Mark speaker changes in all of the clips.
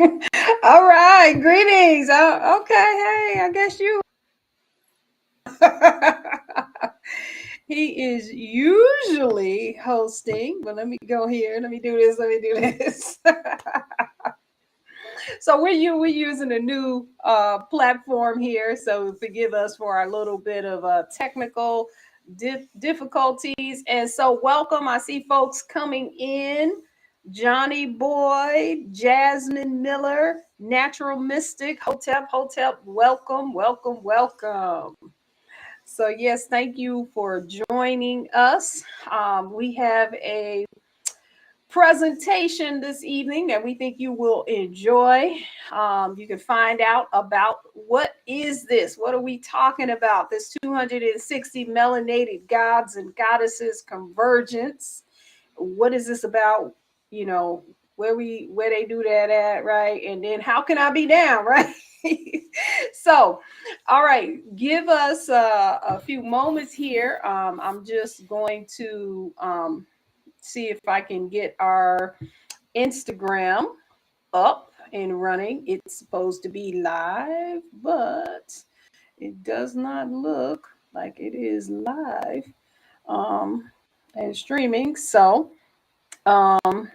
Speaker 1: All right, greetings. Okay, hey, I guess you. He is usually hosting, but let me go here. Let me do this. Let me do this. So we're using a new platform here. So forgive us for our little bit of technical difficulties. And so welcome. I see folks coming in. Johnny Boyd, Jasmine Miller, Natural Mystic, Hotep, welcome, welcome, welcome. So, yes, thank you for joining us. We have a presentation this evening that we think you will enjoy. You can find out about what is this? What are we talking about? This 260 Melanated Gods and Goddesses Convergence. What is this about? You know, where they do that at, right? And then how can I be down, right? So, all right, give us a few moments here. I'm just going to see if I can get our Instagram up and running. It's supposed to be live, but it does not look like it is live and streaming. So um,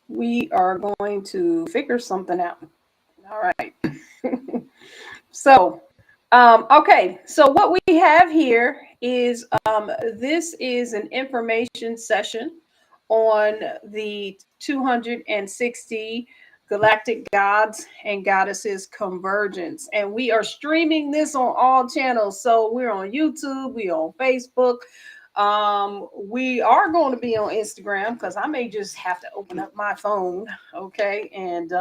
Speaker 1: we are going to figure something out. All right. So, okay. So what we have here is this is an information session on the 260 Galactic Gods and Goddesses Convergence. And we are streaming this on all channels. So we're on YouTube, we're on Facebook. We are going to be on Instagram because I may just have to open up my phone, okay, and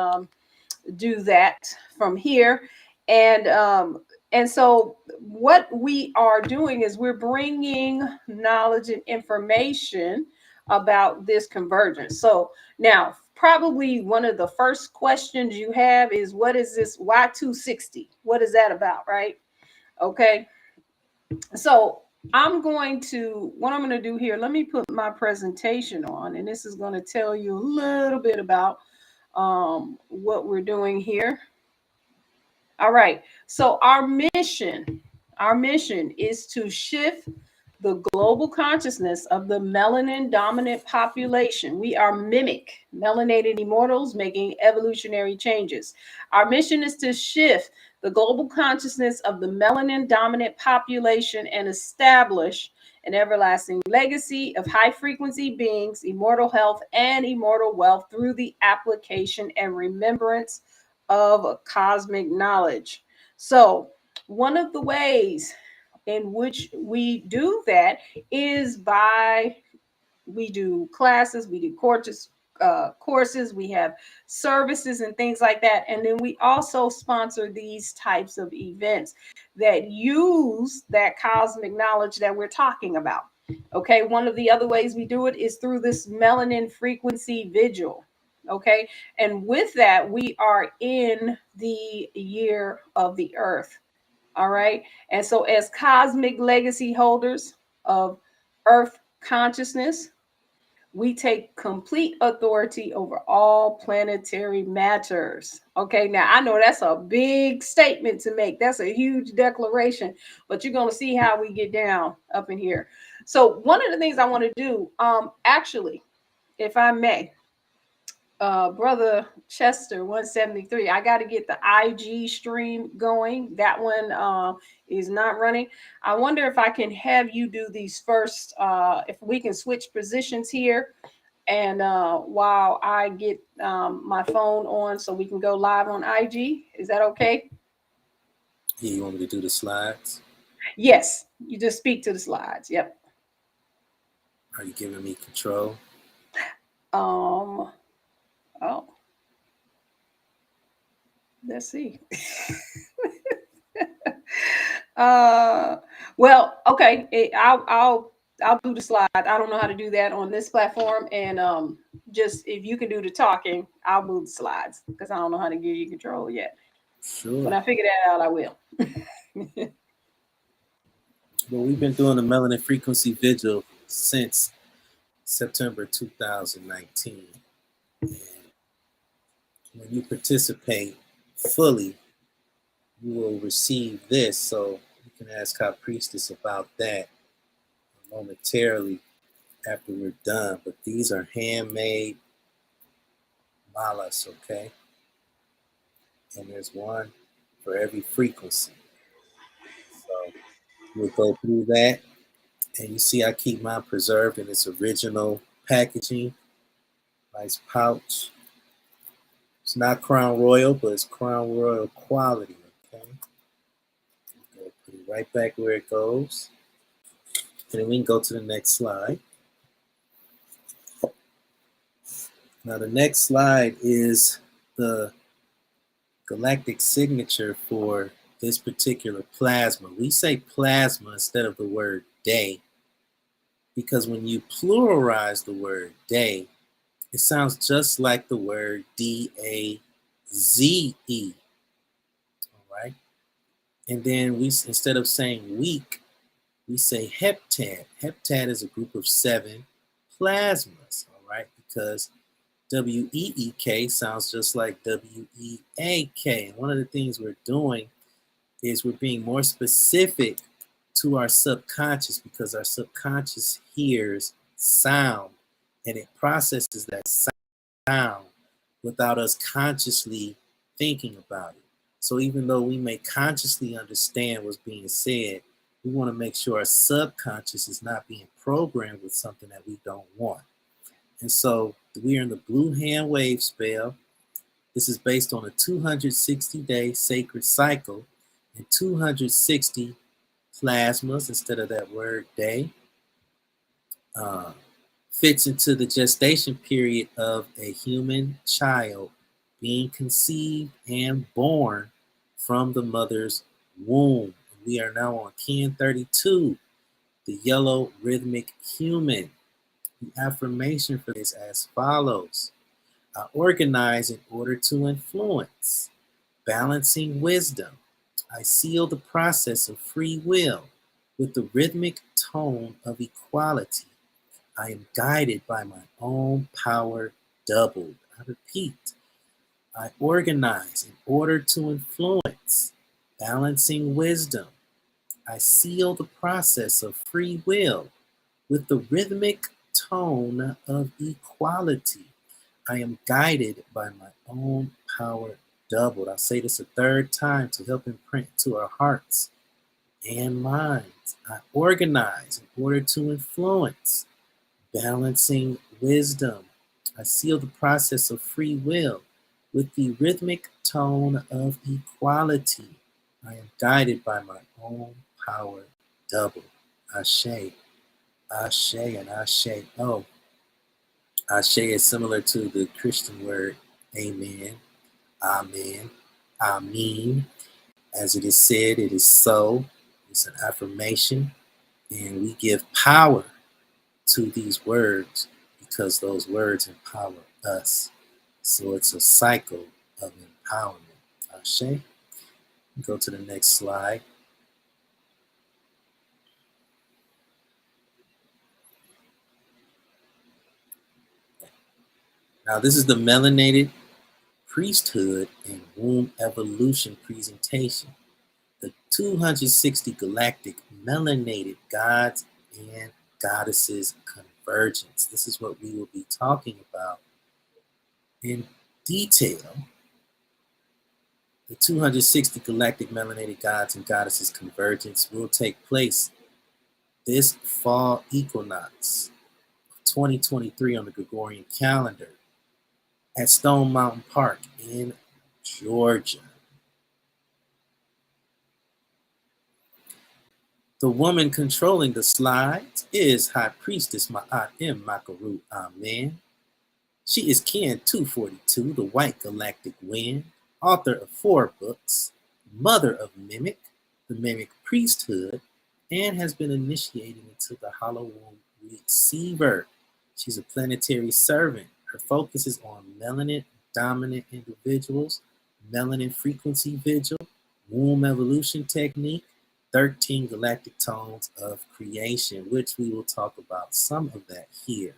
Speaker 1: do that from here. And so what we are doing is we're bringing knowledge and information about this convergence. So now probably one of the first questions you have is, what is this Y260? What is that about, right? Okay. So what I'm going to do here, let me put my presentation on, and this is going to tell you a little bit about what we're doing here. All right. So our mission is to shift the global consciousness of the melanin dominant population. We are mimic melanated immortals making evolutionary changes. Our mission is to shift the global consciousness of the melanin dominant population and establish an everlasting legacy of high frequency beings, immortal health, and immortal wealth through the application and remembrance of cosmic knowledge. So, one of the ways in which we do that is by we do classes, we do courses, we have services and things like that. And then we also sponsor these types of events that use that cosmic knowledge that we're talking about. Okay, one of the other ways we do it is through this melanin frequency vigil. Okay, and with that, we are in the year of the earth. All right, and so as cosmic legacy holders of earth consciousness, we take complete authority over all planetary matters. Okay, now I know that's a big statement to make. That's a huge declaration, but you're going to see how we get down up in here. So, one of the things I want to do, actually, if I may, brother Chester 173, I got to get the IG stream going. That one is not running. I wonder if I can have you do these first, if we can switch positions here, and while I get my phone on so we can go live on IG. Is that okay?
Speaker 2: Yeah, you want me to do the slides?
Speaker 1: Yes, you just speak to the slides. Yep.
Speaker 2: Are you giving me control?
Speaker 1: Oh, let's see. Well, okay. I'll do the slide. I don't know how to do that on this platform, and just if you can do the talking, I'll move the slides because I don't know how to give you control yet. When
Speaker 2: Sure.
Speaker 1: I figure that out, I will.
Speaker 2: Well, we've been doing the Melanin Frequency Vigil since September 2019. And when you participate fully, you will receive this. So you can ask our priestess about that momentarily after we're done. But these are handmade malas, okay? And there's one for every frequency. So we'll go through that. And you see I keep mine preserved in its original packaging. Nice pouch. It's not Crown Royal, but it's Crown Royal quality, okay? Go put it right back where it goes. And then we can go to the next slide. Now the next slide is the galactic signature for this particular plasma. We say plasma instead of the word day because when you pluralize the word day, it sounds just like the word D-A-Z-E, all right? And then we, instead of saying week, we say heptad. Heptad is a group of 7 plasmas, all right? Because W-E-E-K sounds just like W-E-A-K. And one of the things we're doing is we're being more specific to our subconscious because our subconscious hears sound and it processes that sound without us consciously thinking about it. So even though we may consciously understand what's being said, we want to make sure our subconscious is not being programmed with something that we don't want. And so we are in the blue hand wave spell. This is based on a 260-day sacred cycle and 260 plasmas instead of that word day. Fits into the gestation period of a human child being conceived and born from the mother's womb. We are now on Kin 32, the yellow rhythmic human. The affirmation for this as follows. I organize in order to influence, balancing wisdom. I seal the process of free will with the rhythmic tone of equality. I am guided by my own power doubled. I repeat, I organize in order to influence, balancing wisdom. I seal the process of free will with the rhythmic tone of equality. I am guided by my own power doubled. I'll say this a third time to help imprint to our hearts and minds. I organize in order to influence, balancing wisdom. I seal the process of free will with the rhythmic tone of equality. I am guided by my own power doubled. Ashe, Ashe, and Ashe. Oh, Ashe is similar to the Christian word amen, amen, amen. As it is said, it is so. It's an affirmation, and we give power to these words because those words empower us. So it's a cycle of empowerment. Ashe. Go to the next slide. Now, this is the melanated priesthood and womb evolution presentation. The 260 galactic melanated gods and goddesses convergence. This is what we will be talking about in detail. The 260 galactic melanated gods and goddesses convergence will take place this fall equinox 2023 on the Gregorian calendar at Stone Mountain Park in Georgia. The woman controlling the slides is High Priestess Ma'at M. Makaru Amen. She is Kin 242, the White Galactic Wind, author of 4 books, mother of Mimic, the Mimic Priesthood, and has been initiated into the Hollow Womb Receiver. She's a planetary servant. Her focus is on melanin dominant individuals, melanin frequency vigil, womb evolution technique, 13 galactic tones of creation, which we will talk about some of that here.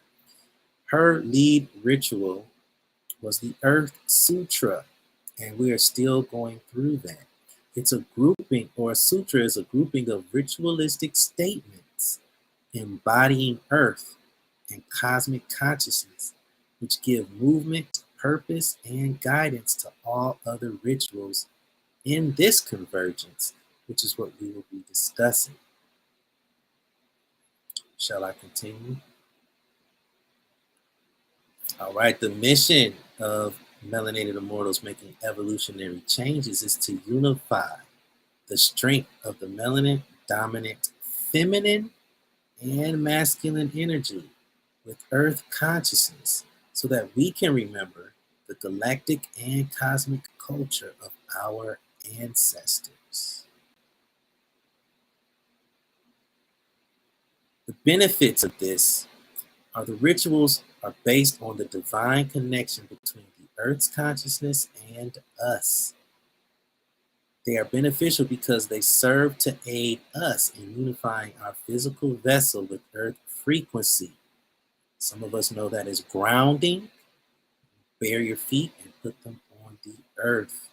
Speaker 2: Her lead ritual was the Earth Sutra, and we are still going through that. It's a grouping, or a sutra is a grouping of ritualistic statements embodying Earth and cosmic consciousness, which give movement, purpose, and guidance to all other rituals in this convergence, which is what we will be discussing. Shall I continue? All right, the mission of Melanated Immortals Making Evolutionary Changes is to unify the strength of the melanin dominant feminine and masculine energy with Earth consciousness so that we can remember the galactic and cosmic culture of our ancestors. The benefits of this are the rituals are based on the divine connection between the Earth's consciousness and us. They are beneficial because they serve to aid us in unifying our physical vessel with Earth frequency. Some of us know that as grounding. Bare your feet and put them on the earth.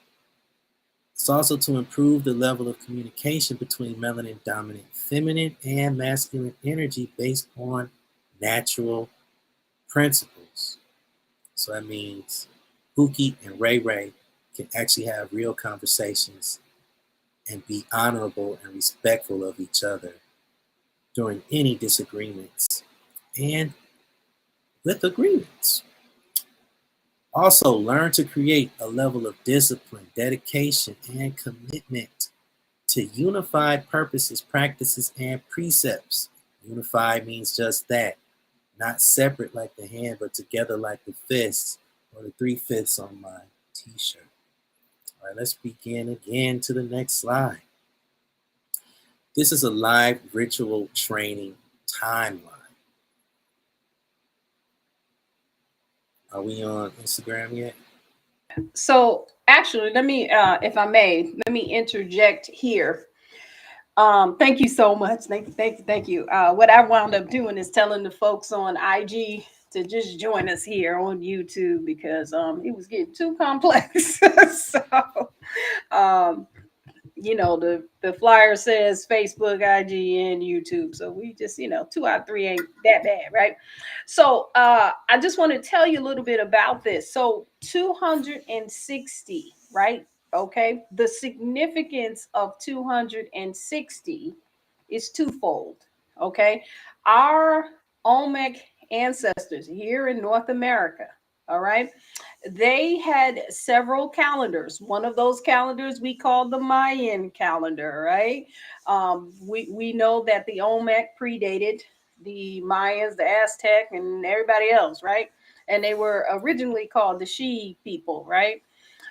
Speaker 2: It's also to improve the level of communication between melanin dominant feminine and masculine energy based on natural principles. So that means Pookie and Ray Ray can actually have real conversations and be honorable and respectful of each other during any disagreements and with agreements. Also, learn to create a level of discipline, dedication, and commitment to unified purposes, practices, and precepts. Unified means just that, not separate like the hand, but together like the fists, or the 3/5 on my t-shirt. All right, let's begin again to the next slide. This is a live ritual training timeline. Are we on Instagram yet?
Speaker 1: So actually, let me, if I may, let me interject here. Thank you so much. Thank you. What I wound up doing is telling the folks on IG to just join us here on YouTube because it was getting too complex. So um, the flyer says Facebook, IG, and YouTube. So we just, 2 out of 3 ain't that bad, right? So I just want to tell you a little bit about this. So 260, right? Okay. The significance of 260 is twofold. Okay. Our Olmec ancestors here in North America, all right, they had several calendars. One of those calendars we call the Mayan calendar, right? We know that the Olmec predated the Mayans, the Aztec, and everybody else, right? And they were originally called the She people, right?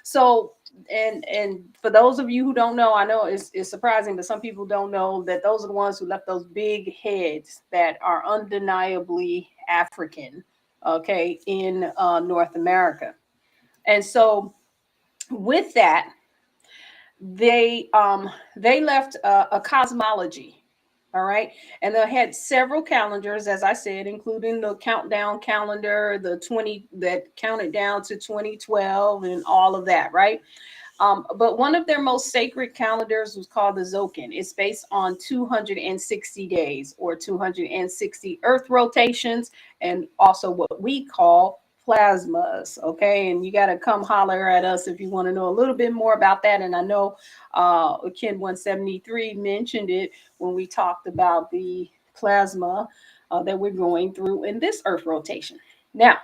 Speaker 1: So, and for those of you who don't know, I know it's surprising, but some people don't know that those are the ones who left those big heads that are undeniably African, okay, in North America. And so with that, they left a cosmology, all right, and they had several calendars, as I said, including the countdown calendar, the 20 that counted down to 2012 and all of that, right? But one of their most sacred calendars was called the Zokin. It's based on 260 days or 260 Earth rotations, and also what we call plasmas. Okay, and you got to come holler at us if you want to know a little bit more about that. And I know Ken 173 mentioned it when we talked about the plasma that we're going through in this Earth rotation. Now,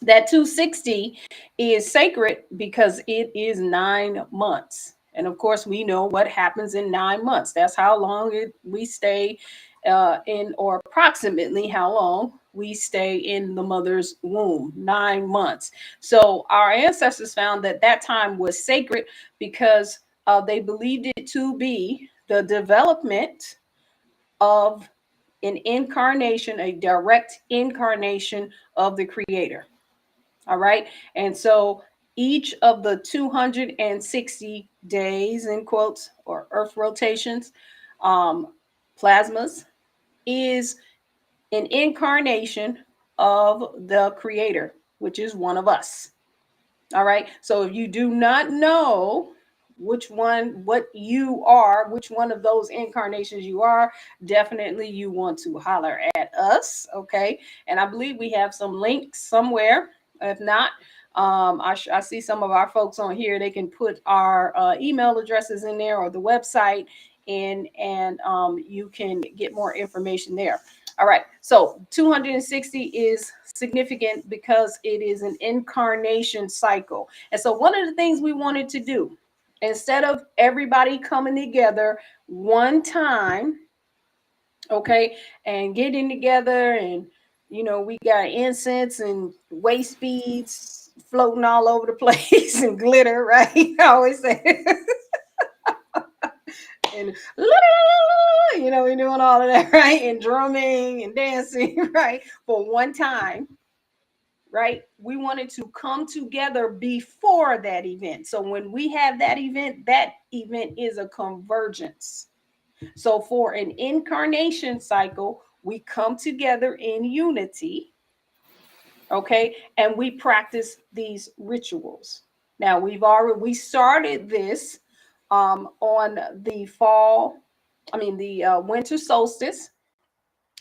Speaker 1: that 260 is sacred because it is 9 months. And of course, we know what happens in 9 months. That's how long we stay in, or approximately how long we stay in the mother's womb, 9 months. So our ancestors found that that time was sacred because they believed it to be the development of an incarnation, a direct incarnation of the Creator. All right. And so each of the 260 days, in quotes, or Earth rotations, plasmas, is an incarnation of the Creator. which is one of us. All right. So if you do not know which one, what you are, which one of those incarnations you are, definitely you want to holler at us. Okay. And I believe we have some links somewhere. If not, I see some of our folks on here. They can put our email addresses in there or the website in, and you can get more information there. All right. So 260 is significant because it is an incarnation cycle. And so one of the things we wanted to do, instead of everybody coming together one time, okay, and getting together, and we got incense and waste beads floating all over the place and glitter, right? I always say and we're doing all of that, right? And drumming and dancing, right? For one time, right? We wanted to come together before that event. So when we have that event is a convergence. So for an incarnation cycle, we come together in unity, okay? And we practice these rituals. Now we started this on the winter solstice,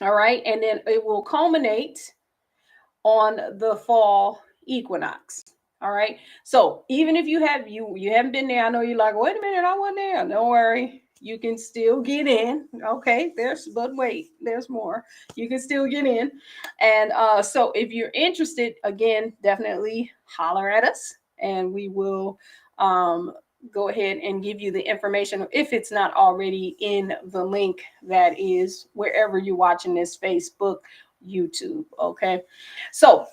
Speaker 1: all right? And then it will culminate on the fall equinox. All right. So even if you haven't been there, I know you're like, wait a minute, I wasn't there. Don't worry. You can still get in. Okay. But wait, there's more. You can still get in. And so if you're interested, again, definitely holler at us and we will go ahead and give you the information if it's not already in the link that is wherever you're watching this, Facebook, YouTube. Okay. So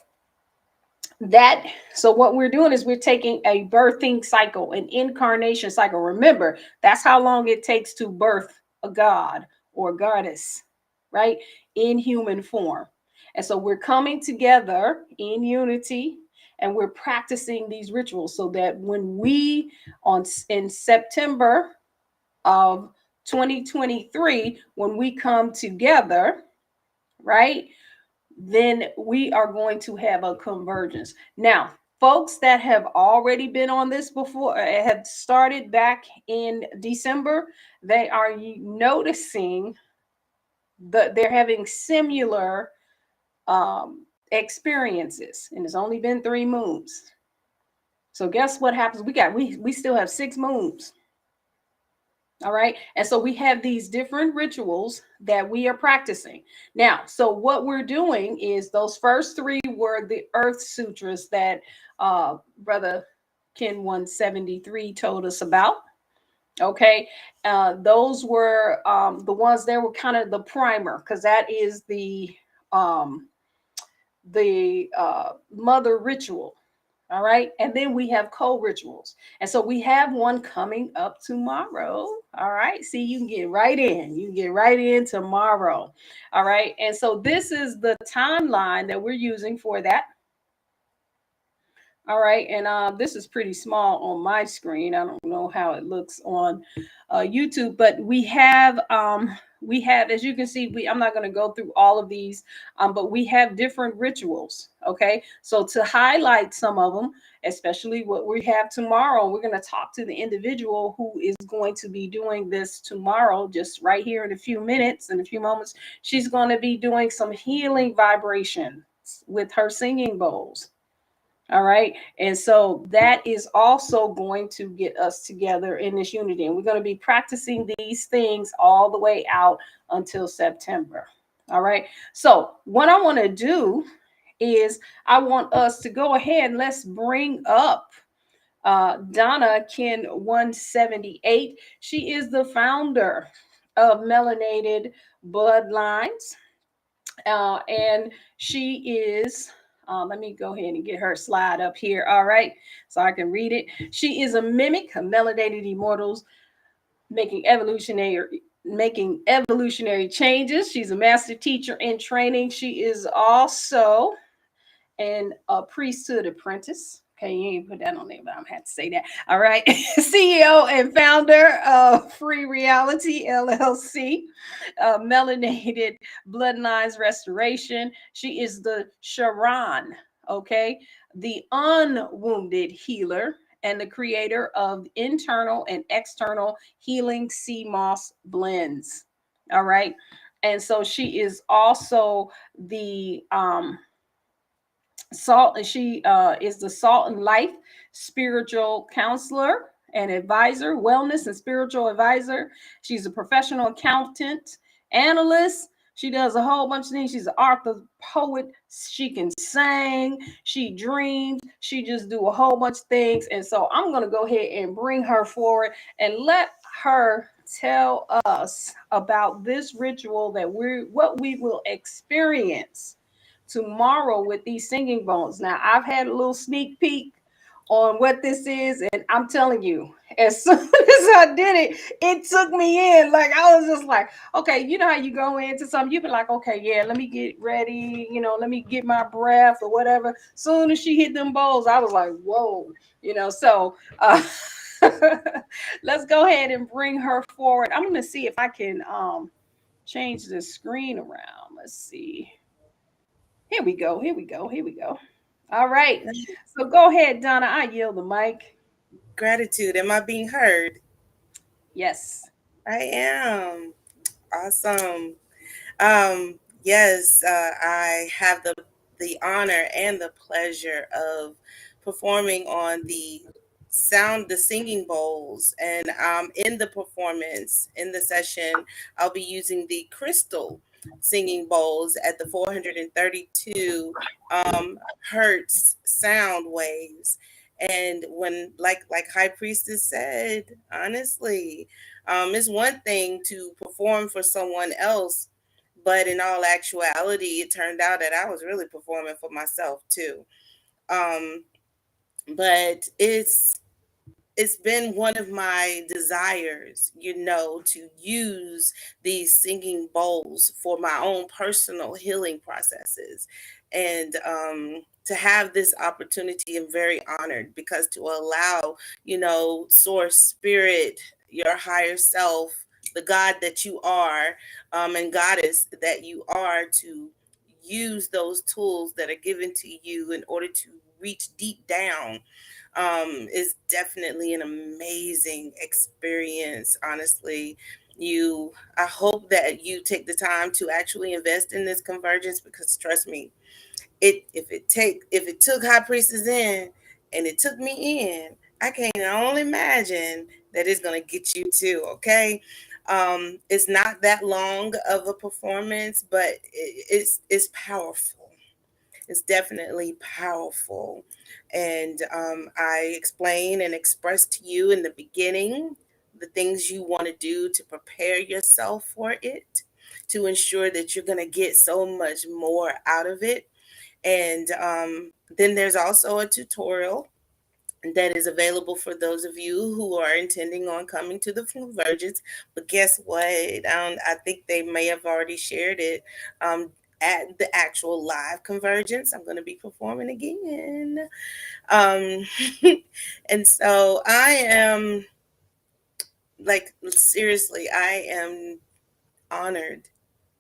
Speaker 1: what we're doing is we're taking a birthing cycle, an incarnation cycle. Remember, that's how long it takes to birth a god or goddess, right? In human form. And so we're coming together in unity and we're practicing these rituals so that when we in September of 2023, when we come together, right? Then we are going to have a convergence. Now, folks that have already been on this before, have started back in December, they are noticing that they're having similar experiences, and it's only been 3 moons. So guess what happens? We still have 6 moons. All right. And so we have these different rituals that we are practicing. Now, so what we're doing is those first 3 were the Earth Sutras that Brother Ken 173 told us about. Okay. Those were the ones that were kind of the primer, because that is the mother ritual. All right. And then we have co-rituals. And so we have one coming up tomorrow. All right. See, you can get right in. You can get right in tomorrow. All right. And so this is the timeline that we're using for that. All right. And this is pretty small on my screen. I don't know how it looks on YouTube, but we have, as you can see, I'm not going to go through all of these, but we have different rituals. Okay. So to highlight some of them, especially what we have tomorrow, we're going to talk to the individual who is going to be doing this tomorrow, just right here in a few minutes, in a few moments. She's going to be doing some healing vibrations with her singing bowls. All right. And so that is also going to get us together in this unity. And we're going to be practicing these things all the way out until September. All right. So what I want to do is I want us to go ahead and let's bring up Donna Ken 178. She is the founder of Melanated Bloodlines. And she is, let me go ahead and get her slide up here. All right, so I can read it. She is a mimic of melanated immortals, making evolutionary changes. She's a master teacher in training. She is also a priesthood apprentice. Okay, you ain't put that on there, but I'm had to say that. All right. CEO and founder of Free Reality LLC, Melanated Bloodlines Restoration. She is the Sharon okay? The unwounded healer and the creator of internal and external healing sea moss blends. All right. And so she is also the Salt, and she is the Salt and Life spiritual counselor and advisor, wellness and spiritual advisor. She's a professional accountant, analyst. She does a whole bunch of things. She's an author, poet. She can sing. She dreams. She just do a whole bunch of things. And so I'm gonna go ahead and bring her forward and let her tell us about this ritual that what we will experience tomorrow with these singing bones. Now, I've had a little sneak peek on what this is, and I'm telling you, as soon as I did it, it took me in. Like, I was just like, okay, you know how you go into something, you be like, okay, yeah, let me get ready, let me get my breath or whatever. Soon as she hit them bowls, I was like, whoa, so let's go ahead and bring her forward. I'm gonna see if I can change the screen around. Let's see. Here we go. Here we go. Here we go. All right. So go ahead, Donna. I yield the mic.
Speaker 3: Gratitude. Am I being heard?
Speaker 1: Yes.
Speaker 3: I am. Awesome. Yes, I have the honor and the pleasure of performing on the singing bowls, and in the performance in the session, I'll be using the crystal singing bowls at the 432 hertz sound waves. And when, like High Priestess said, honestly, it's one thing to perform for someone else, but in all actuality, it turned out that I was really performing for myself too. Um, but it's been one of my desires, to use these singing bowls for my own personal healing processes. And to have this opportunity, I'm very honored, because to allow, source, spirit, your higher self, the God that you are, and goddess that you are, to use those tools that are given to you in order to reach deep down, is definitely an amazing experience. Honestly, I hope that you take the time to actually invest in this convergence, because trust me, if it took High Priestess in, and it took me in, I can only imagine that it's gonna get you too. Okay. It's not that long of a performance, but it's powerful. It's definitely powerful. And I explain and express to you in the beginning the things you want to do to prepare yourself for it, to ensure that you're going to get so much more out of it. And then there's also a tutorial that is available for those of you who are intending on coming to the convergence. But guess what? I think they may have already shared it. At the actual live convergence, I'm going to be performing again. Um, and so I am, like, seriously, I am honored.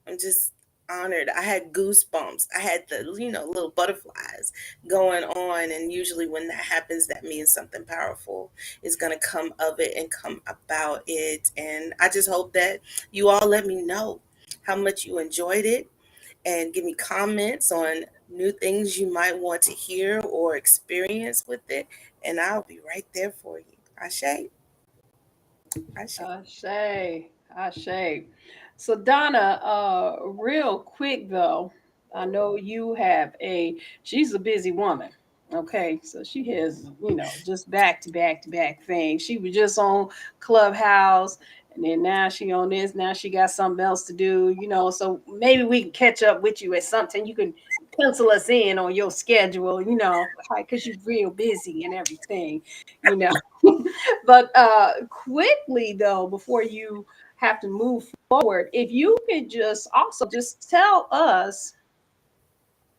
Speaker 3: I'm just honored. I had goosebumps. I had the, little butterflies going on. And usually when that happens, that means something powerful is going to come of it and come about it. And I just hope that you all let me know how much you enjoyed it, and give me comments on new things you might want to hear or experience with it. And I'll be right there for you. Ashe. Ashe.
Speaker 1: Ashe. Ashe. So Donna, real quick though, I know you have she's a busy woman. Okay, so she has, just back to back to back things. She was just on Clubhouse, and then now she on this. Now she got something else to do, So maybe we can catch up with you at something. You can pencil us in on your schedule, because you're real busy and everything, you know. But quickly though, before you have to move forward, if you could just also just tell us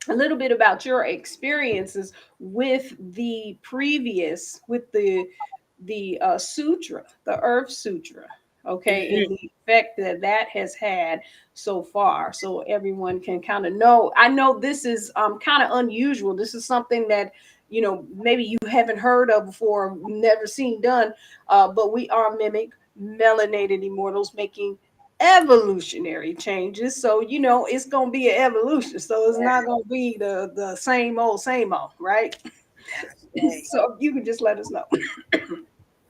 Speaker 1: a little bit about your experiences with with the sutra, the Earth Sutra. okay, and the effect that that has had so far, so everyone can kind of know. I know this is kind of unusual. This is something that, you know, maybe you haven't heard of before, never seen done, but we are mimic melanated immortals making evolutionary changes. So you know it's gonna be an evolution, so it's not gonna be the same old, right?
Speaker 3: Right.
Speaker 1: So you can just let us know.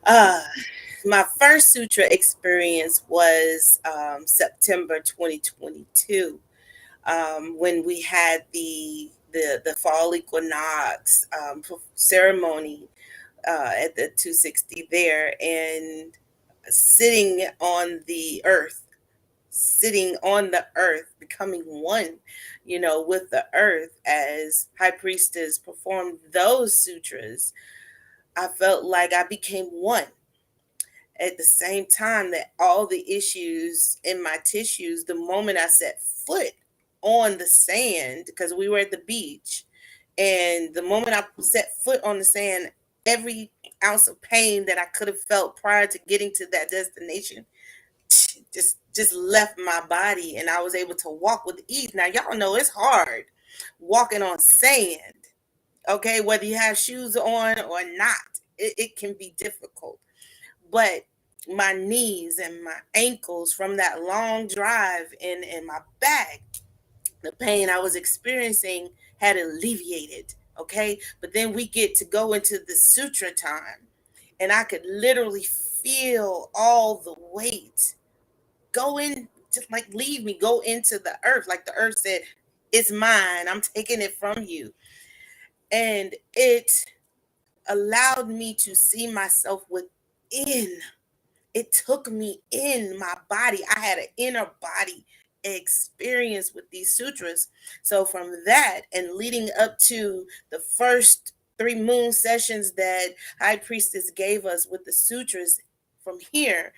Speaker 3: Uh, my first sutra experience was September 2022, when we had the fall equinox ceremony at the 260 there, and sitting on the earth, becoming one, with the earth as high priestess performed those sutras. I felt like I became one at the same time that all the issues in my tissues, the moment I set foot on the sand, because we were at the beach, and the moment I set foot on the sand, every ounce of pain that I could have felt prior to getting to that destination just left my body, and I was able to walk with ease. Now y'all know it's hard walking on sand, okay, whether you have shoes on or not, it can be difficult. But my knees and my ankles from that long drive and my back, the pain I was experiencing had alleviated. Okay. But then we get to go into the sutra time, and I could literally feel all the weight go in, just like leave me, go into the earth. Like the earth said, it's mine. I'm taking it from you. And it allowed me to see myself within. It took me in my body. I had an inner body experience with these sutras. So from that and leading up to the first 3 moon sessions that High Priestess gave us with the sutras from here,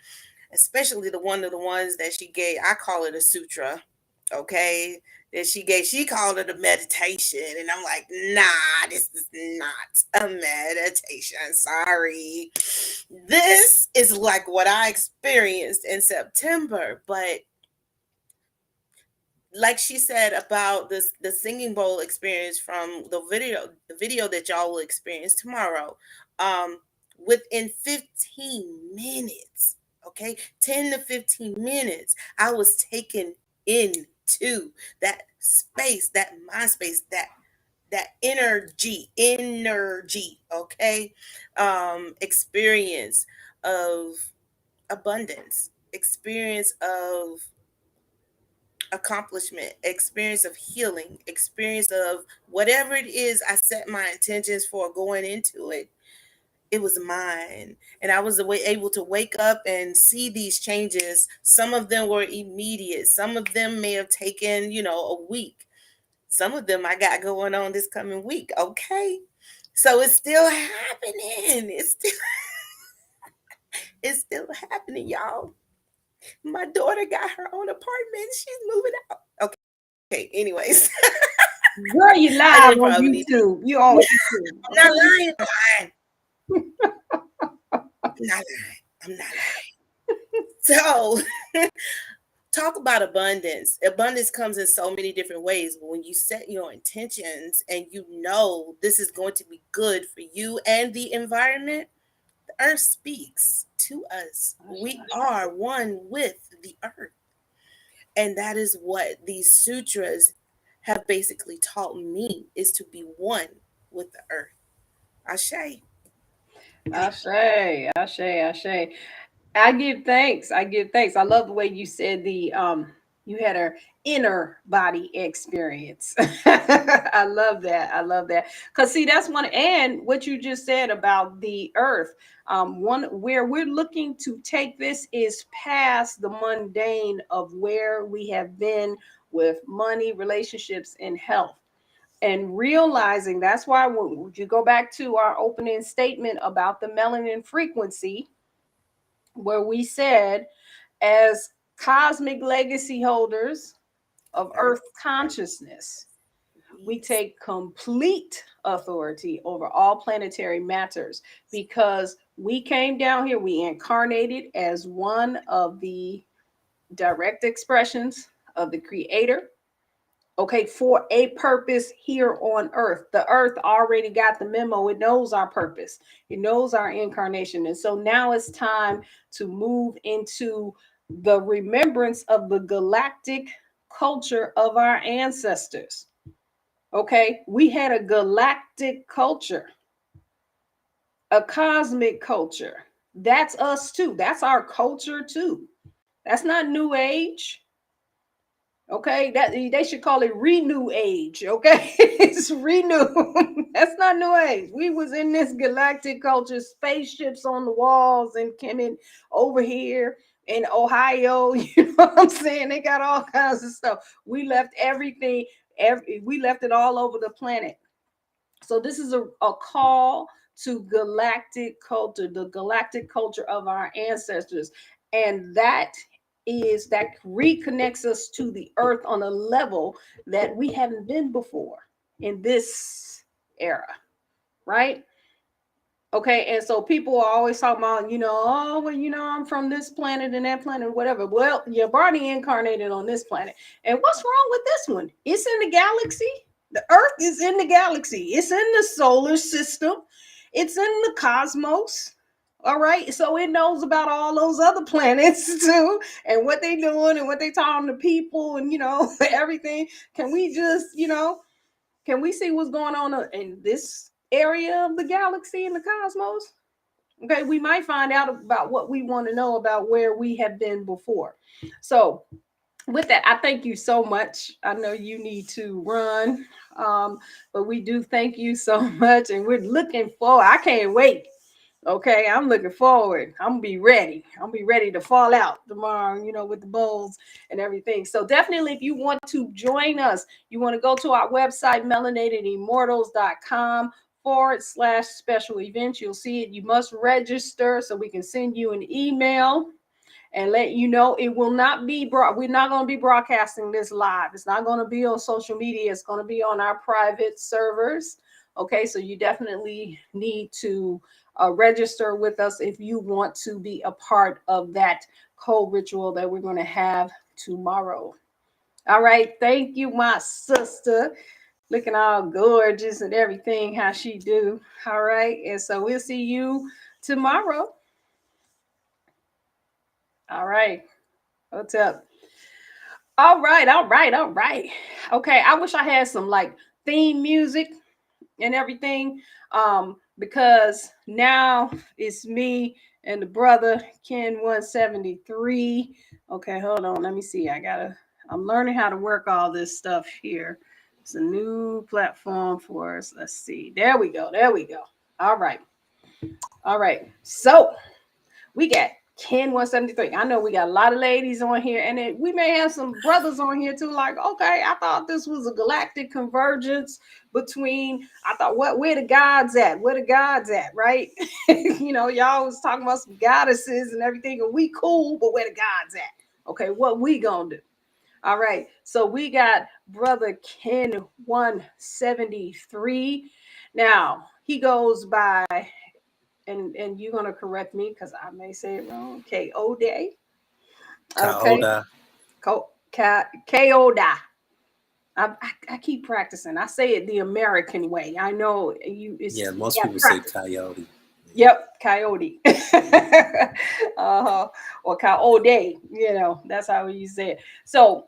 Speaker 3: especially the one of the ones that she gave, I call it a sutra, okay? That she called it a meditation. And I'm like, nah, this is not a meditation. Sorry. This is like what I experienced in September. But like she said about this, the singing bowl experience from the video that y'all will experience tomorrow, within 15 minutes, okay, 10 to 15 minutes, I was taken into that space, that mind space, that energy, okay, experience of abundance, experience of accomplishment, experience of healing, experience of whatever it is I set my intentions for going into it. It was mine. And I was able to wake up and see these changes. Some of them were immediate. Some of them may have taken, a week. Some of them I got going on this coming week. Okay. So it's still happening. It's still happening, y'all. My daughter got her own apartment. She's moving out. Okay. Anyways.
Speaker 1: Girl, you
Speaker 3: I
Speaker 1: live
Speaker 3: didn't
Speaker 1: on
Speaker 3: probably need to.
Speaker 1: YouTube. You on YouTube.
Speaker 3: I'm not lying. I'm not lying. I'm not lying. So, talk about abundance. Abundance comes in so many different ways. But when you set your intentions and you know this is going to be good for you and the environment, the earth speaks to us. We are one with the earth. And that is what these sutras have basically taught me, is to be one with the earth. Ashe.
Speaker 1: Ashe, ashe, ashe. I give thanks. I give thanks. I love the way you said you had an inner body experience. I love that. I love that. Cause see, that's one, and what you just said about the earth. One where we're looking to take this is past the mundane of where we have been with money, relationships, and health. And realizing that's why when you go back to our opening statement about the melanin frequency, where we said, as cosmic legacy holders of Earth consciousness, we take complete authority over all planetary matters because We came down here, we incarnated as one of the direct expressions of the creator, okay, for a purpose here on earth. The earth already got the memo. It knows our purpose, it knows our incarnation. And so now it's time to move into the remembrance of the galactic culture of our ancestors. Okay, we had a galactic culture, a cosmic culture. That's us too. That's our culture too. That's not new age. Okay, that they should call it renew age. Okay, it's renew. That's not new age. We was in this galactic culture, spaceships on the walls and coming over here in Ohio. You know what I'm saying? They got all kinds of stuff. We left everything. We left it all over the planet. So this is a call to galactic culture, the galactic culture of our ancestors. And that reconnects us to the earth on a level that we haven't been before in this era, right? Okay, and so people are always talking about, oh, well, I'm from this planet and that planet, whatever. Well, you're already incarnated on this planet. And what's wrong with this one? It's in the galaxy. The Earth is in the galaxy. It's in the solar system. It's in the cosmos. All right. So it knows about all those other planets too, and what they doing and what they talking to people and, everything. Can we just, can we see what's going on in this area of the galaxy and the cosmos? Okay, we might find out about what we want to know about where we have been before. So, with that, I thank you so much. I know you need to run, but we do thank you so much, and we're looking forward. I can't wait. Okay, I'm looking forward. I'm gonna be ready. I'm gonna be ready to fall out tomorrow, with the bowls and everything. So definitely, if you want to join us, you want to go to our website, melanatedimmortals.com/special events. You'll see it. You must register so we can send you an email and let you know. It will not be we're not going to be broadcasting this live. It's not going to be on social media. It's going to be on our private servers. Okay, so you definitely need to register with us if you want to be a part of that cold ritual that we're going to have tomorrow. All right, thank you, my sister. Looking all gorgeous and everything, how she do. All right, and so we'll see you tomorrow. All right. What's up? All right, all right, all right. Okay, I wish I had some like theme music and everything. Because now it's me and the brother Ken 173. Okay, hold on. Let me see. I'm learning how to work all this stuff here. It's a new platform for us. Let's see. There we go. There we go. All right. All right. So we got Ken 173. I know we got a lot of ladies on here, and we may have some brothers on here too. Like, okay, I thought this was a galactic convergence between. I thought, where the gods at? Where the gods at? Right? Y'all was talking about some goddesses and everything, and we cool, but where the gods at? Okay, what we gonna do? All right. So we got brother Ken 173. Now he goes by, and you're gonna correct me because I may say it wrong. K-O-D. Okay. K-O-D. I keep practicing. I say it the American way. I know you.
Speaker 2: Most people say coyote.
Speaker 1: Yep, coyote. Or coyote. That's how you say it. So,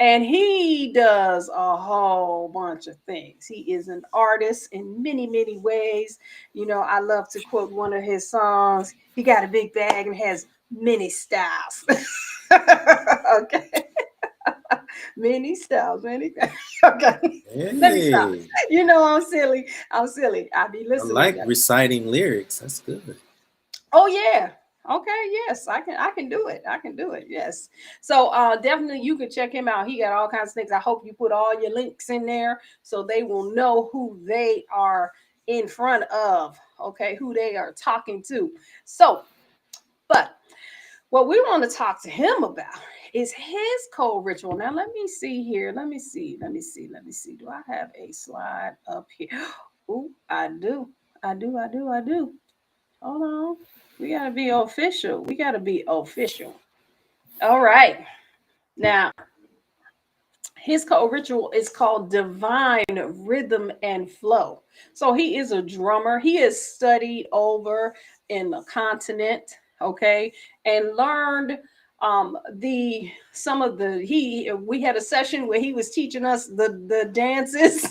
Speaker 1: and he does a whole bunch of things. He is an artist in many, many ways. I love to quote one of his songs. He got a big bag and has many styles. Okay. Many styles, many. Okay.
Speaker 2: Hey.
Speaker 1: Let me stop. I'm silly. I be listening.
Speaker 2: I like reciting lyrics. That's good.
Speaker 1: Oh yeah. Okay. Yes, I can do it. I can do it. Yes. So definitely you can check him out. He got all kinds of things. I hope you put all your links in there so they will know who they are in front of. Okay, who they are talking to. So, but what we want to talk to him about is his cold ritual. Now, let me see here. Let me see. Do I have a slide up here? Oh, I do. Hold on. We got to be official. We got to be official. All right. Now, his ritual is called Divine Rhythm and Flow. So he is a drummer. He has studied over in the continent, okay, and learned the some of the he we had a session where he was teaching us the dances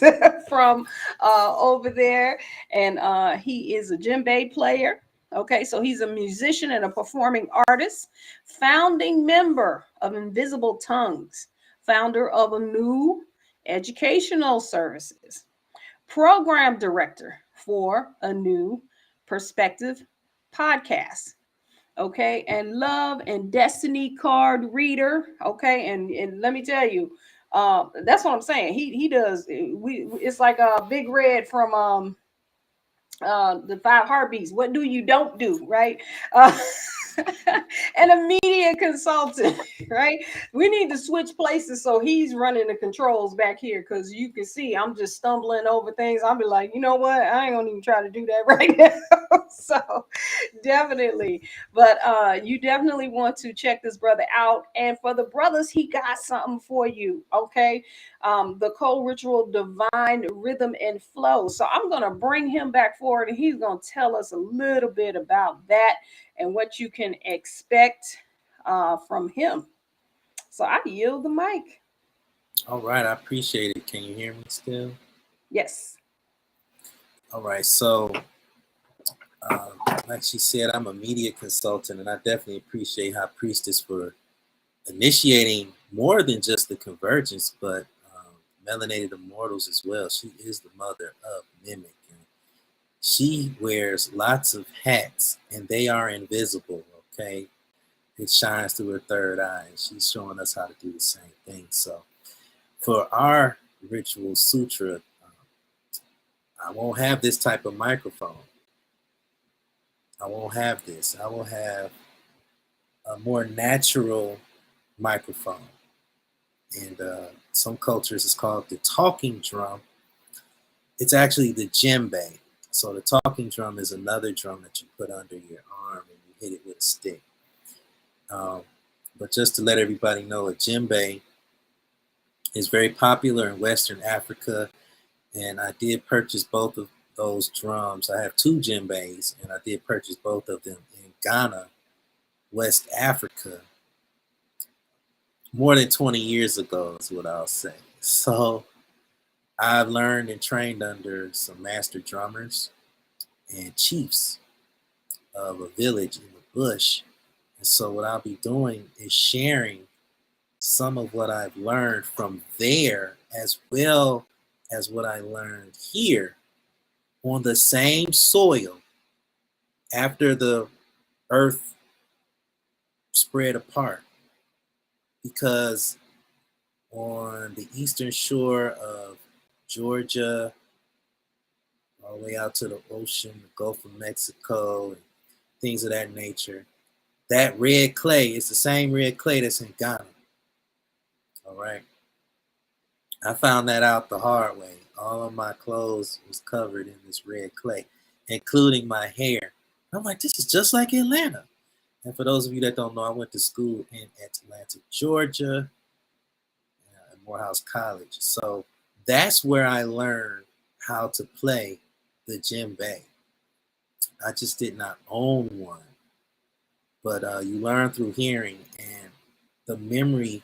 Speaker 1: from over there, and he is a djembe player. Okay, so he's a musician and a performing artist, founding member of Invisible Tongues, founder of a new educational services, program director for a new perspective podcast. Okay, and love and destiny card reader. Okay, and let me tell you, that's what I'm saying. He does. It's like a Big Red from the Five Heartbeats. What do you don't do, right? uh, and a media consultant, right? We need to switch places so he's running the controls back here, because you can see I'm just stumbling over things. I'll be like, you know what, I ain't gonna even try to do that right now. So definitely, but you definitely want to check this brother out. And for the brothers, he got something for you. Okay, the co-ritual Divine Rhythm and Flow. So I'm going to bring him back forward, and he's going to tell us a little bit about that and what you can expect from him. So I yield the mic.
Speaker 2: All right, I appreciate it. Can you hear me still?
Speaker 1: Yes.
Speaker 2: All right, so like she said, I'm a media consultant, and I definitely appreciate High Priestess for initiating more than just the convergence, but Melanated Immortals as well. She is the mother of Mimic. And she wears lots of hats, and they are invisible, okay? It shines through her third eye, and she's showing us how to do the same thing. So for our ritual sutra, I won't have this type of microphone. I won't have this. I will have a more natural microphone. And some cultures it's called the talking drum. It's actually the djembe. So the talking drum is another drum that you put under your arm and you hit it with a stick. But just to let everybody know, a djembe is very popular in Western Africa, and I did purchase both of those drums. I have two djembes, and I did purchase both of them in Ghana, West Africa, more than 20 years ago is what I'll say. So I've learned and trained under some master drummers and chiefs of a village in the bush. And so what I'll be doing is sharing some of what I've learned from there, as well as what I learned here on the same soil after the earth spread apart. Because on the eastern shore of Georgia, all the way out to the ocean, the Gulf of Mexico, and things of that nature, that red clay is the same red clay that's in Ghana. All right. I found that out the hard way. All of my clothes was covered in this red clay, including my hair. I'm like, this is just like Atlanta. And for those of you that don't know, I went to school in Atlanta, Georgia, at Morehouse College. So that's where I learned how to play the djembe. I just did not own one. But you learn through hearing, and the memory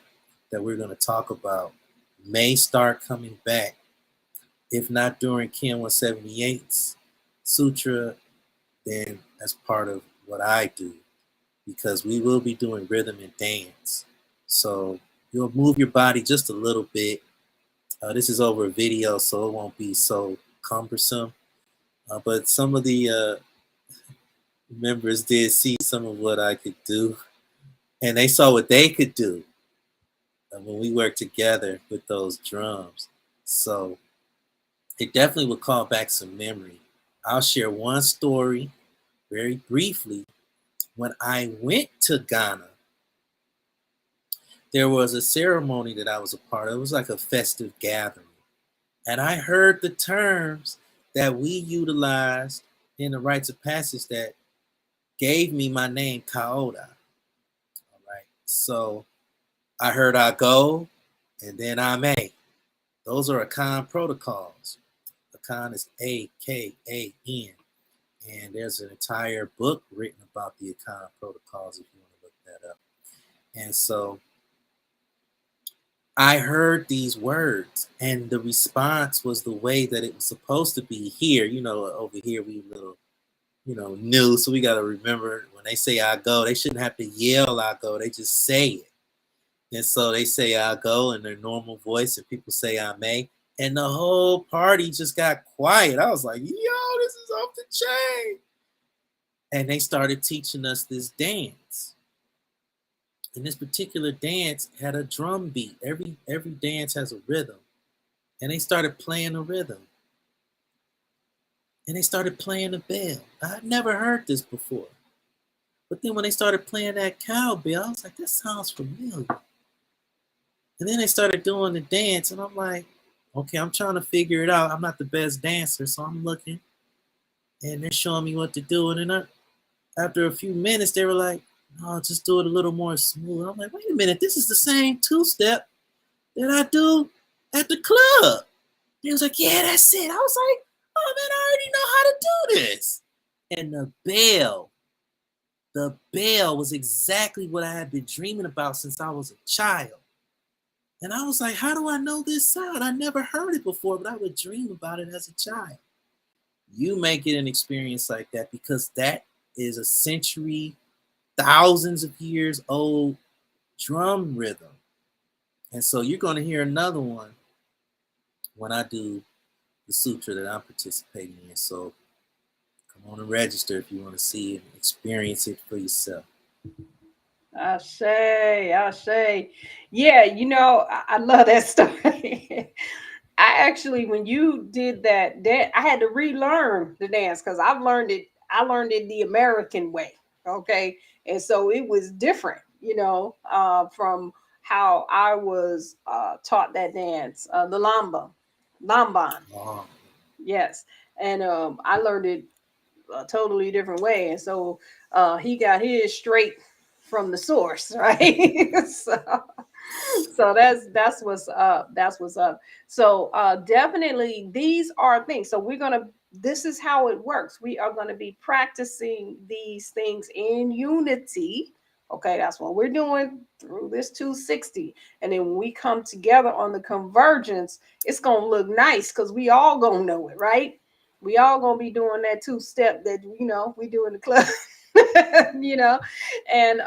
Speaker 2: that we're going to talk about may start coming back, if not during Ken 178's Sutra, then as part of what I do, because we will be doing rhythm and dance. So you'll move your body just a little bit. This is over a video, so it won't be so cumbersome. But some of the members did see some of what I could do, and they saw what they could do when we worked together with those drums. So it definitely will call back some memory. I'll share one story very briefly. When I went to Ghana, there was a ceremony that I was a part of. It was like a festive gathering. And I heard the terms that we utilized in the rites of passage that gave me my name, Kaoda. All right. So I heard I go, and then I may. Those are Akan protocols. Akan is AKAN. And there's an entire book written about the Akan protocols if you want to look that up. And so I heard these words, and the response was the way that it was supposed to be here. Over here we little, new. So we got to remember when they say I go, they shouldn't have to yell I go. They just say it. And so they say I go in their normal voice, and people say I may. And the whole party just got quiet. I was like, yo, this is off the chain. And they started teaching us this dance. And this particular dance had a drum beat. Every dance has a rhythm. And they started playing the rhythm. And they started playing the bell. I'd never heard this before. But then when they started playing that cowbell, I was like, this sounds familiar. And then they started doing the dance, and I'm like, okay, I'm trying to figure it out. I'm not the best dancer, so I'm looking. And they're showing me what to do. And then after a few minutes, they were like, no, just do it a little more smooth. I'm like, wait a minute, this is the same two-step that I do at the club. They was like, yeah, that's it. I was like, oh man, I already know how to do this. And the bell was exactly what I had been dreaming about since I was a child. And I was like, how do I know this sound? I never heard it before, but I would dream about it as a child. You may get an experience like that because that is a century, thousands of years old drum rhythm. And so you're going to hear another one when I do the sutra that I'm participating in. So come on and register if you want to see it and experience it for yourself.
Speaker 1: I say. Yeah, I love that story. I actually, when you did that, I had to relearn the dance because I learned it the American way. Okay. And so it was different, from how I was taught that dance, the lamban.
Speaker 2: Wow.
Speaker 1: Yes. And I learned it a totally different way. And so he got his straight from the source, right? so that's what's up. That's what's up. So definitely these are things. So this is how it works. We are going to be practicing these things in unity. Okay, that's what we're doing through this 260. And then when we come together on the convergence, it's going to look nice because we all going to know it, right? We all going to be doing that two-step that, we do in the club. And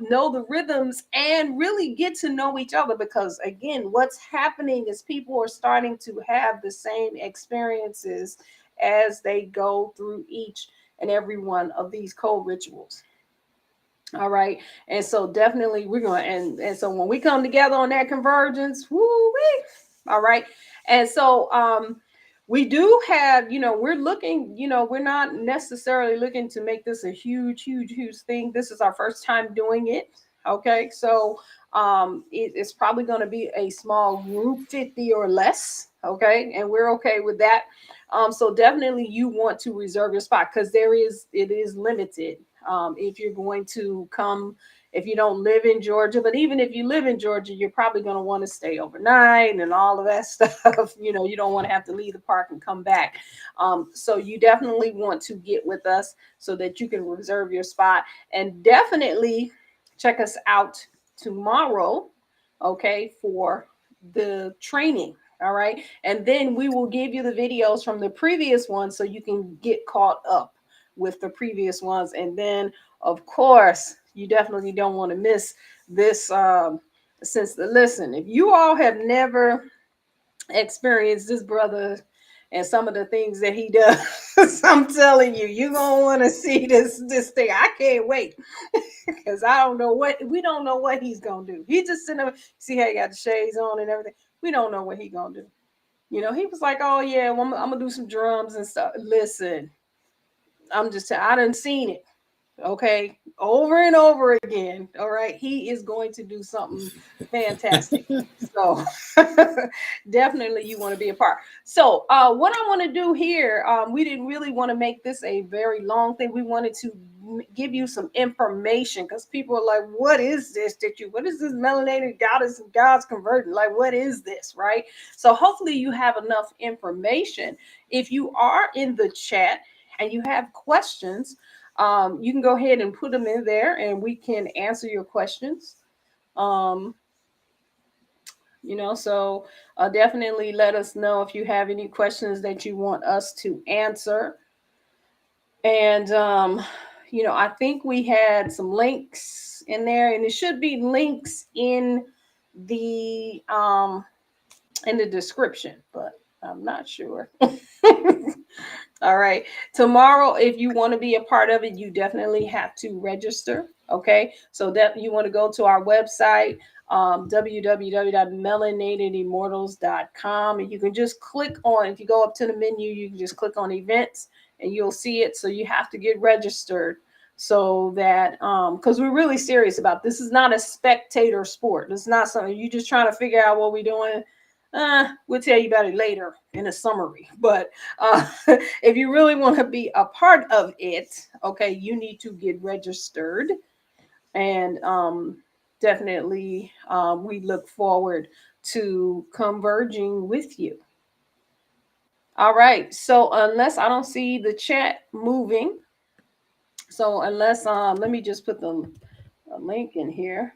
Speaker 1: know the rhythms and really get to know each other because again, what's happening is people are starting to have the same experiences as they go through each and every one of these code rituals. All right. And so definitely we're going and so when we come together on that convergence, woo-wee, all right. And so we do have, we're looking, we're not necessarily looking to make this a huge thing. This is our first time doing it. Okay. So it's probably going to be a small group, 50 or less. Okay. And we're okay with that. So definitely you want to reserve your spot because it is limited. If you're going to come, if you don't live in Georgia, but even if you live in Georgia, you're probably going to want to stay overnight and all of that stuff. You don't want to have to leave the park and come back. So you definitely want to get with us so that you can reserve your spot and definitely check us out tomorrow. Okay. For the training. All right. And then we will give you the videos from the previous one so you can get caught up with the previous ones. And then, of course, you definitely don't want to miss this. Listen, if you all have never experienced this brother and some of the things that he does, I'm telling you, you're going to want to see this thing. I can't wait because we don't know what he's going to do. He just sitting there, see how he got the shades on and everything. We don't know what he's going to do. He was like, oh yeah, well, I'm going to do some drums and stuff. Listen, I done seen it. Okay. Over and over again. All right. He is going to do something fantastic. So definitely you want to be a part. So what I want to do here, we didn't really want to make this a very long thing. We wanted to give you some information, because people are like, what is this what is this Melanated Goddesses Gods Convergence? Like, what is this, right? So hopefully you have enough information. If you are in the chat and you have questions, you can go ahead and put them in there and we can answer your questions. So definitely let us know if you have any questions that you want us to answer. And I think we had some links in there, and it should be links in the description, but I'm not sure. All right. Tomorrow, if you want to be a part of it, you definitely have to register. Okay. So that you want to go to our website, www.melanatedimmortals.com. And you can just click on, if you go up to the menu, you can just click on events and you'll see it. So you have to get registered so that, because we're really serious about this. Is not a spectator sport. It's not something you're just trying to figure out what we're doing. We'll tell you about it later in a summary. But if you really want to be a part of it, okay, you need to get registered. And definitely we look forward to converging with you. All right. So unless I don't see the chat moving, so unless let me just put a link in here.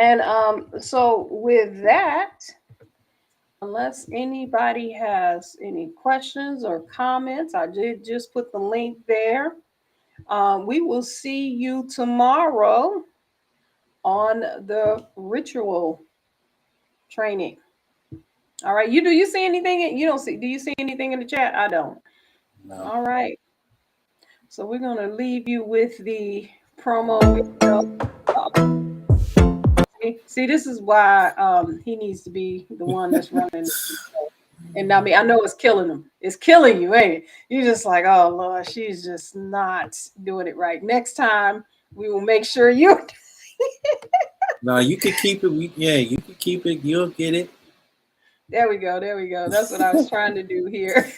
Speaker 1: And so with that, unless anybody has any questions or comments, I did just put the link there. We will see you tomorrow on the ritual training. All right. Do you see anything? You don't see. Do you see anything in the chat? I don't.
Speaker 2: No.
Speaker 1: All right. So we're going to leave you with the promo. See, this is why he needs to be the one that's running the show. And I mean, I know it's killing him. It's killing you, ain't it? You're just like, oh, Lord, she's just not doing it right. Next time, we will make sure you.
Speaker 2: No, you can keep it. You can keep it. You'll get it.
Speaker 1: There we go. There we go. That's what I was trying to do here.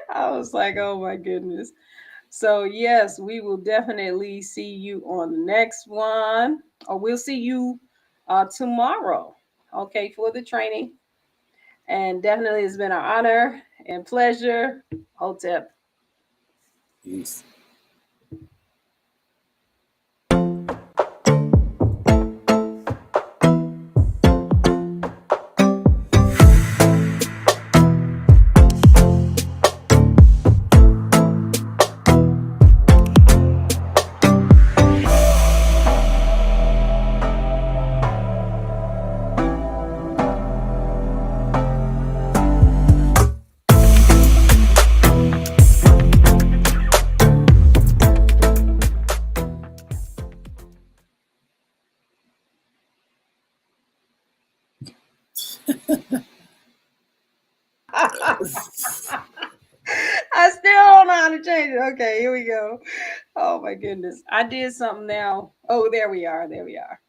Speaker 1: I was like, oh, my goodness. So, yes, we will definitely see you on the next one. Or we'll see you tomorrow, okay, for the training. And definitely it's been an honor and pleasure. Hotep.
Speaker 2: Peace.
Speaker 1: I still don't know how to change it. Okay, here we go. Oh my goodness. I did something now. Oh, there we are. There we are.